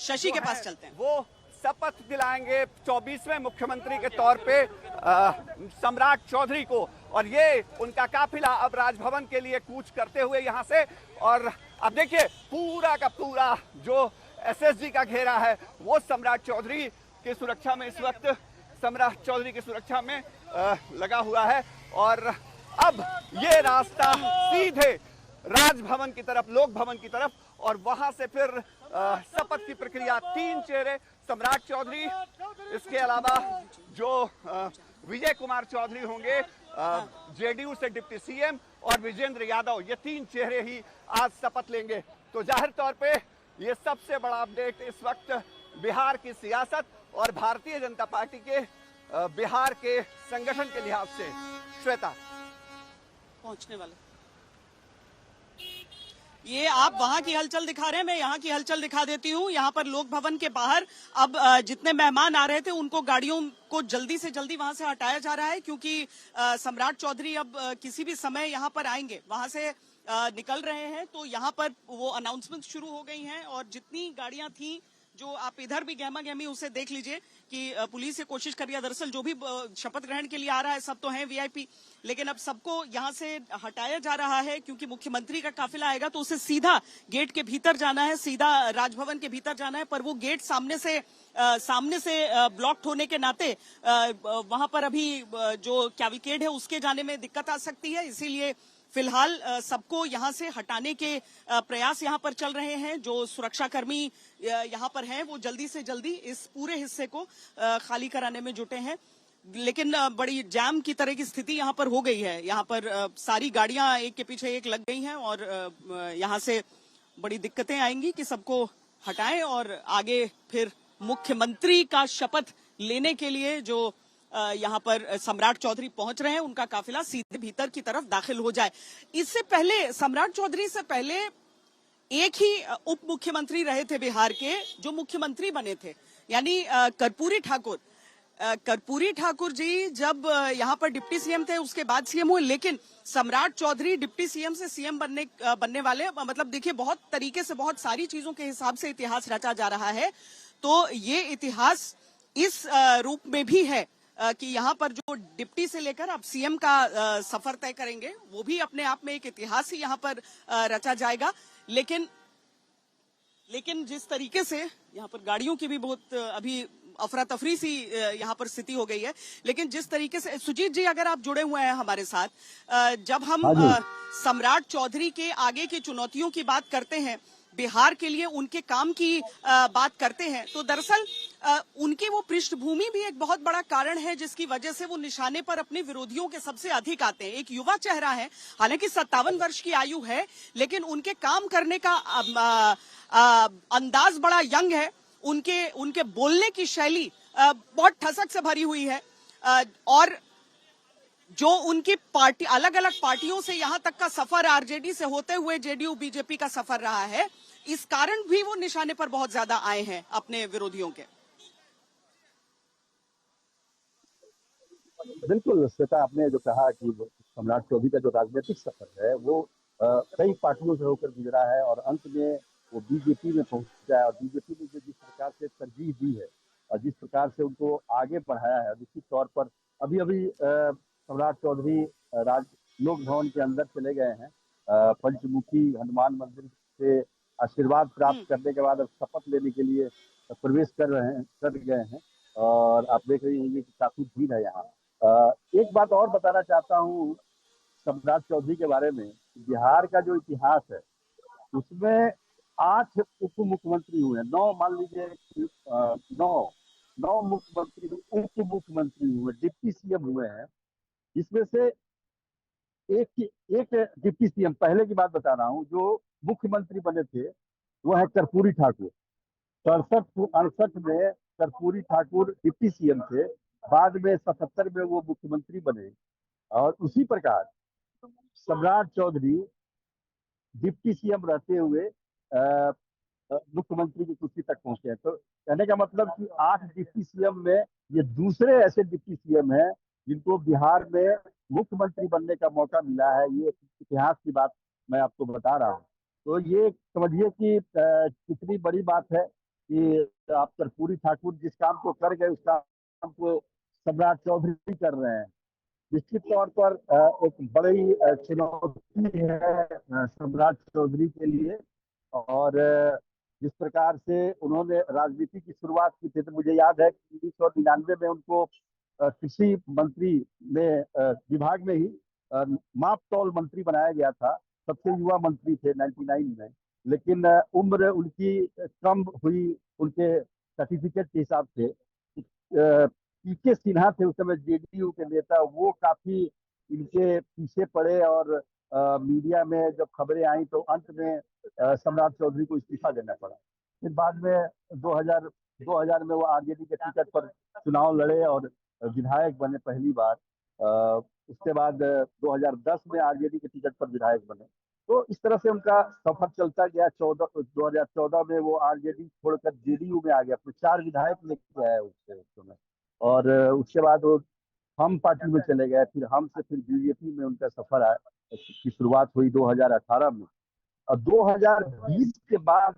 शशि के पास चलते हैं। वो शपथ दिलाएंगे 24वें मुख्यमंत्री के तौर पे सम्राट चौधरी को, और ये उनका काफिला अब राजभवन के लिए कूच करते हुए यहाँ से। और अब देखिए पूरा का पूरा जो एसएसजी का घेरा है वो सम्राट चौधरी की सुरक्षा में इस वक्त सम्राट चौधरी की सुरक्षा में लगा हुआ है। और अब ये रास्ता सीधे राजभवन की तरफ, लोक भवन की तरफ, और वहां से फिर शपथ की प्रक्रिया। 3 चेहरे, सम्राट चौधरी, इसके अलावा जो विजय कुमार चौधरी होंगे जेडीयू से डिप्टी सीएम, और विजेंद्र यादव, ये 3 चेहरे ही आज शपथ लेंगे। तो जाहिर तौर पे ये सबसे बड़ा अपडेट इस वक्त बिहार की सियासत और भारतीय जनता पार्टी के बिहार के संगठन के लिहाज से। श्वेता, पहुंचने वाले ये आप वहां की हलचल दिखा रहे हैं, मैं यहाँ की हलचल दिखा देती हूँ। यहाँ पर लोक भवन के बाहर अब जितने मेहमान आ रहे थे उनको गाड़ियों को जल्दी से जल्दी वहां से हटाया जा रहा है, क्योंकि सम्राट चौधरी अब किसी भी समय यहाँ पर आएंगे, वहां से निकल रहे हैं। तो यहाँ पर वो अनाउंसमेंट शुरू हो गई हैं, और जितनी गाड़ियां थी, जो आप इधर भी गहमा गहमी उसे देख लीजिए कि पुलिस ये कोशिश कर रही है। दरअसल जो भी शपथ ग्रहण के लिए आ रहा है सब तो हैं वीआईपी, लेकिन अब सबको यहां से हटाया जा रहा है, क्योंकि मुख्यमंत्री का काफिला आएगा तो उसे सीधा गेट के भीतर जाना है, सीधा राजभवन के भीतर जाना है। पर वो गेट सामने से ब्लॉक्ड होने के नाते वहां पर अभी जो कैविकेड है उसके जाने में दिक्कत आ सकती है। इसीलिए फिलहाल सबको यहां से हटाने के प्रयास यहां पर चल रहे हैं। जो सुरक्षाकर्मी यहां पर हैं वो जल्दी से जल्दी इस पूरे हिस्से को खाली कराने में जुटे हैं, लेकिन बड़ी जाम की तरह की स्थिति यहां पर हो गई है। यहां पर सारी गाड़ियां एक के पीछे एक लग गई हैं, और यहां से बड़ी दिक्कतें आएंगी कि सबको हटाएं और आगे फिर मुख्यमंत्री का शपथ लेने के लिए जो यहाँ पर सम्राट चौधरी पहुंच रहे हैं, उनका काफिला सीधे भीतर की तरफ दाखिल हो जाए। इससे पहले सम्राट चौधरी से पहले एक ही उप मुख्यमंत्री रहे थे बिहार के, जो मुख्यमंत्री बने थे, यानी कर्पूरी ठाकुर। कर्पूरी ठाकुर जी जब यहाँ पर डिप्टी सीएम थे, उसके बाद सीएम हुए, लेकिन सम्राट चौधरी डिप्टी सीएम से सीएम बनने वाले, मतलब देखिए बहुत तरीके से, बहुत सारी चीजों के हिसाब से इतिहास रचा जा रहा है। तो ये इतिहास इस रूप में भी है कि यहाँ पर जो डिप्टी से लेकर अब सीएम का सफर तय करेंगे, वो भी अपने आप में एक इतिहास ही यहाँ पर रचा जाएगा। लेकिन जिस तरीके से यहाँ पर गाड़ियों की भी बहुत अभी अफरा तफरी सी यहाँ पर स्थिति हो गई है, लेकिन जिस तरीके से सुजीत जी अगर आप जुड़े हुए हैं हमारे साथ, जब हम सम्राट चौधरी के आगे की चुनौतियों की बात करते हैं, बिहार के लिए उनके काम की बात करते हैं, तो दरअसल उनकी वो पृष्ठभूमि भी एक बहुत बड़ा कारण है जिसकी वजह से वो निशाने पर अपने विरोधियों के सबसे अधिक आते हैं। एक युवा चेहरा है, हालांकि 57 वर्ष की आयु है, लेकिन उनके काम करने का अंदाज बड़ा यंग है। उनके बोलने की शैली बहुत ठसक से भरी हुई है, और जो उनकी पार्टी, अलग अलग पार्टियों से यहां तक का सफर आरजेडी से होते हुए जेडीयू बीजेपी का सफर रहा है, इस कारण भी वो निशाने पर बहुत ज्यादा आए हैं अपने विरोधियों के। बिल्कुल श्वेता, आपने जो कहा कि सम्राट चौधरी का जो राजनीतिक सफर है वो कई पार्टियों से होकर गुजरा है, और अंत में वो बीजेपी में पहुंचा है, और बीजेपी ने जो जिस प्रकार से तरजीह दी है और जिस प्रकार से उनको आगे बढ़ाया है, निश्चित तौर पर अभी सम्राट चौधरी लोक भवन के अंदर चले गए हैं। पंचमुखी हनुमान मंदिर से आशीर्वाद प्राप्त करने के बाद अब शपथ लेने के लिए प्रवेश कर गए हैं, और आप देख रही होंगे कि काफी भीड़ है यहाँ। एक बात और बताना चाहता हूँ सम्राट चौधरी के बारे में। बिहार का जो इतिहास है उसमें 8 उप मुख्यमंत्री हुए हैं, 9 मान लीजिए 9 मुख्यमंत्री, उप मुख्यमंत्री हुए, डिप्टी सीएम हुए हैं। इसमें से एक डिप्टी सीएम, पहले की बात बता रहा हूँ, जो मुख्यमंत्री बने थे वो है कर्पूरी ठाकुर। 67-68 में कर्पूरी ठाकुर डिप्टी सीएम थे, बाद में 77 में वो मुख्यमंत्री बने, और उसी प्रकार सम्राट चौधरी डिप्टी सीएम रहते हुए मुख्यमंत्री की कुर्सी तक पहुंचे हैं। तो कहने का मतलब कि 8 डिप्टी सीएम में ये दूसरे ऐसे डिप्टी सीएम हैं जिनको बिहार में मुख्यमंत्री बनने का मौका मिला है। ये इतिहास की बात मैं आपको बता रहा हूँ। तो ये समझिए कि कितनी बड़ी बात है कि आप कर्पूरी ठाकुर जिस काम को कर गए उस काम को सम्राट चौधरी कर रहे हैं। निश्चित तौर पर एक बड़ी चुनौती है सम्राट चौधरी के लिए। और जिस प्रकार से उन्होंने राजनीति की शुरुआत की थी, तो मुझे याद है कि 1999 में उनको कृषि मंत्री में विभाग में ही माप तौल मंत्री बनाया गया था। सबसे युवा मंत्री थे 99 में। लेकिन उम्र उनकी कम हुई उनके सर्टिफिकेट के हिसाब से। पीके सिन्हा थे उस समय जेडीयू के नेता, वो काफी इनके पीछे पड़े और मीडिया में जब खबरें आई तो अंत में सम्राट चौधरी को इस्तीफा देना पड़ा। फिर बाद में 2000 में वो आरजेडी के टिकट पर चुनाव लड़े और विधायक बने पहली बार। उसके बाद 2010 में आरजेडी के टिकट पर विधायक बने। तो इस तरह से उनका सफर चलता गया। 2014 में वो आरजेडी छोड़कर जेडीयू में आ गया, तो 4 विधायक लेके आया उससे उस समय। और उसके बाद वो हम पार्टी में चले गए, फिर हम से फिर बीजेपी में उनका सफर आया की शुरुआत हुई 2018 में। और 2020 के बाद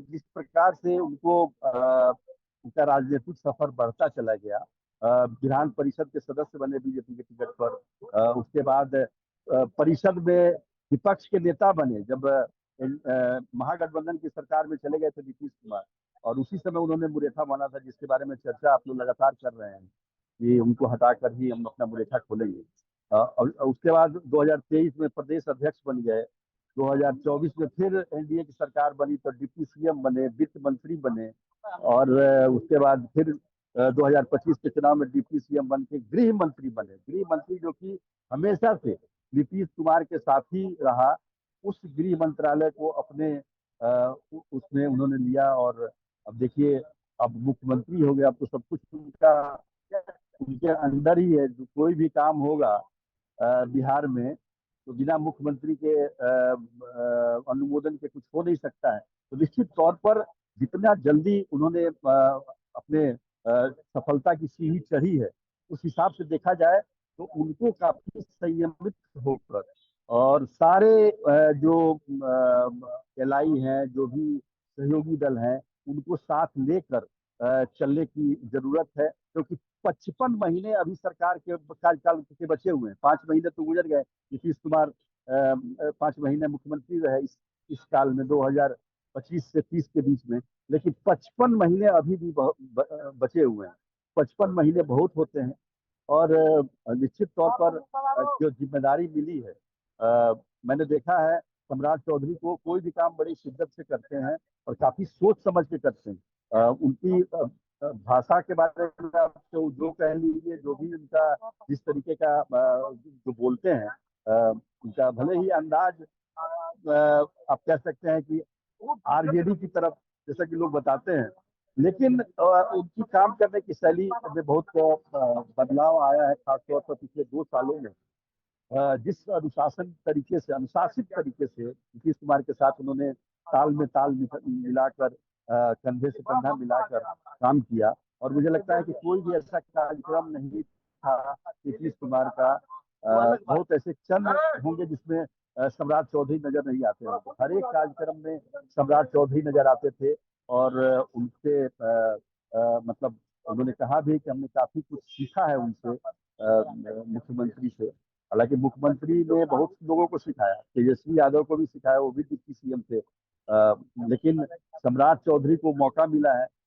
जिस प्रकार से उनको उनका राजनीतिक सफर बढ़ता चला गया, विधान परिषद के सदस्य बने बीजेपी के टिकट पर। उसके बाद परिषद में विपक्ष के नेता बने जब महागठबंधन की सरकार में चले गए थे नीतीश कुमार। और उसी समय उन्होंने मुरेठा माना था, जिसके बारे में चर्चा आप लोग लगातार कर रहे हैं कि उनको हटाकर ही हम अपना मुरेठा खोलेंगे। और उसके बाद 2023 में प्रदेश अध्यक्ष बन गए। 2024 में फिर एनडीए की सरकार बनी तो डिप्टी सीएम बने, वित्त मंत्री बने। और उसके बाद फिर 2025 के चुनाव में डिप्टी सीएम बन के गृह मंत्री बने। गृह मंत्री जो कि हमेशा से नीतीश कुमार के साथ ही रहा, उस गृह मंत्रालय को अपने उसमें उन्होंने लिया। और अब देखिए, अब मुख्यमंत्री हो गया, अब तो सब कुछ उनका उनके अंदर ही है। जो कोई भी काम होगा बिहार में, तो बिना मुख्यमंत्री के अनुमोदन के कुछ हो नहीं सकता है। तो निश्चित तौर पर जितना जल्दी उन्होंने अपने सफलता की सीढ़ी चढ़ी है, उस हिसाब से देखा जाए तो उनको काफी संयमित होकर और सारे जो एलआई हैं, जो भी सहयोगी दल हैं, उनको साथ लेकर चलने की जरूरत है। क्योंकि 55 महीने अभी सरकार के कार्यकाल के बचे हुए हैं। 5 महीने तो गुजर गए, नीतीश कुमार 5 महीने मुख्यमंत्री रहे इस काल में 2025 से 30 के बीच में। लेकिन 55 महीने अभी भी बचे हुए हैं। 55 महीने बहुत होते हैं। और निश्चित तौर पर जो जिम्मेदारी मिली है, मैंने देखा है सम्राट चौधरी को कोई भी काम बड़ी शिद्दत से करते हैं और काफी सोच समझ के करते हैं। उनकी भाषा के बारे में आप तो जो कह लीजिए, जो भी उनका जिस तरीके का जो बोलते हैं, उनका भले ही अंदाज आप कह सकते हैं कि आरजेडी की तरफ जैसा कि लोग बताते हैं, लेकिन उनकी काम करने की शैली में बहुत बदलाव आया है, खासतौर पर पिछले 2 सालों में। जिस अनुशासित तरीके से नीतीश कुमार के साथ उन्होंने ताल में ताल मिलाकर, कंधे से कंधा मिलाकर काम किया। और मुझे लगता है कि कोई भी ऐसा कार्यक्रम नहीं था नीतीश कुमार का, बहुत ऐसे चंद होंगे जिसमें सम्राट चौधरी नजर नहीं आते होंगे। हर एक कार्यक्रम में सम्राट चौधरी नजर आते थे। और उनसे मतलब उन्होंने कहा भी कि हमने काफी कुछ सीखा है उनसे, मुख्यमंत्री से। हालांकि मुख्यमंत्री ने बहुत लोगों को सिखाया, तेजस्वी यादव को भी सिखाया, वो भी डिप्टी सीएम थे। लेकिन सम्राट चौधरी को मौका मिला है